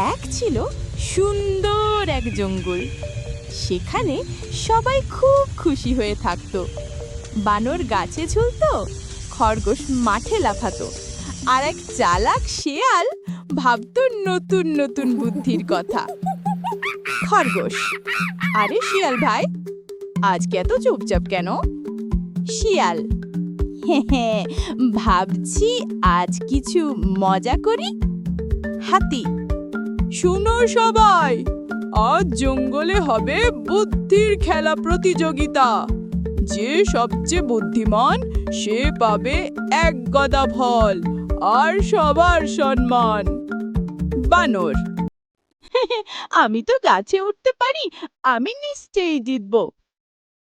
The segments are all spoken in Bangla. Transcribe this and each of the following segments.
এক ছিল সুন্দর এক জঙ্গল। সেখানে সবাই খুব খুশি হয়ে থাকতো। বানর গাছে ঝুলতো, খরগোশ মাঠে লাফাতো, আর এক চালাক শেয়াল ভাবতো নতুন নতুন বুদ্ধির কথা। খরগোশ: আরে শিয়াল ভাই, আজকে এত চুপচাপ কেন? শিয়াল: হ্যাঁ, ভাবছি আজ কিছু মজা করি। হাতি: শুনো সবাই, আজ জঙ্গলে হবে বুদ্ধির খেলা প্রতিযোগিতা। যে সবচেয়ে বুদ্ধিমান সে পাবে এক গদা ফল আর সবার সম্মান। বানর: আমি তো গাছে উঠতে পারি, আমি নিশ্চয়ই জিতবো।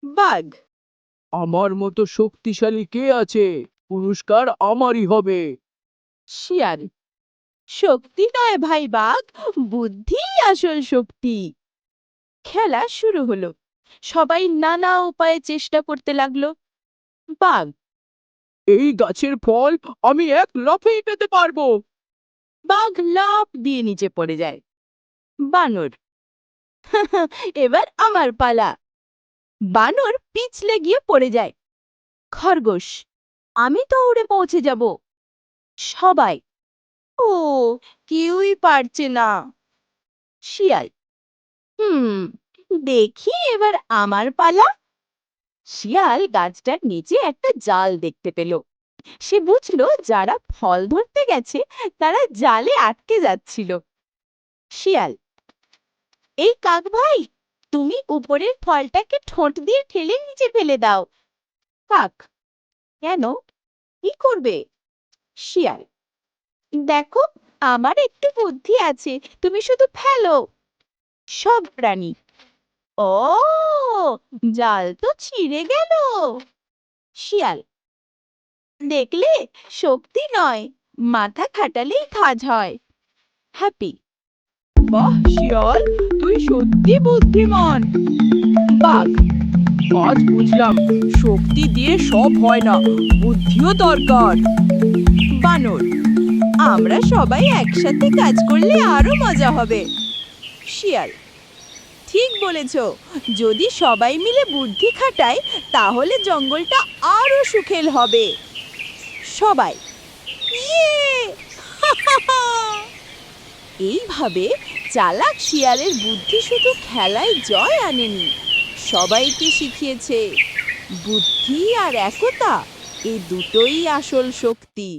বাঘ: আমার মতো শক্তিশালী কে আছে? পুরস্কার আমারই হবে। শিয়াল: শক্তি নয় ভাই বাঘ, বুদ্ধিই আসল শক্তি। খেলা শুরু হলো। সবাই নানা উপায়ে চেষ্টা করতে লাগলো। বাঘ: এই গাছের ফল আমি এক লাফেই পেতে পারবো। বাঘ লাফ দিয়ে নিচে পড়ে যায়। বানর: এবার আমার পালা। বানর পিছলে গিয়ে পড়ে যায়। খরগোশ: আমি তো উড়ে পৌঁছে যাব। সবাই: ও, কেউই পারছে না। শিয়াল: দেখি এবার আমার পালা। শিয়াল গাছটার নিচে একটা জাল দেখতে পেল। সে বুঝলো যারা ফল ধরতে গেছে তারা জালে আটকে যাচ্ছিল। শিয়াল: এই কাক ভাই, তুমি উপরের ফলটাকে ঠোঁট দিয়ে ঠেলে নিচে ফেলে দাও। কাক: কেন, কি করবে? শিয়াল: দেখো, আমার একটু বুদ্ধি আছে, তুমি শুধু ফেলো। সব প্রাণী: ও, জাল তো ছিঁড়ে গেল। শিয়াল: দেখলে, শক্তি নয়, মাথা খাটালেই কাজ হয়। হ্যাপি: বাহ শিয়াল, তুই সত্যি বুদ্ধিমান। বাঘ: আজ বুঝলাম শক্তি দিয়ে সব হয় না, বুদ্ধিও দরকার। বানর: আমরা সবাই একসাথে কাজ করলে আরো মজা হবে। শিয়াল: ঠিক বলেছ, যদি সবাই মিলে বুদ্ধি খাটায় তাহলে জঙ্গলটা আরো সুখেল হবে। সবাই: ইয়ে! এইভাবে চালাক শিয়ালের বুদ্ধি শুধু খেলায় জয় আনেনি, সবাইকে শিখিয়েছে বুদ্ধি আর একতা, এই দুটোই আসল শক্তি।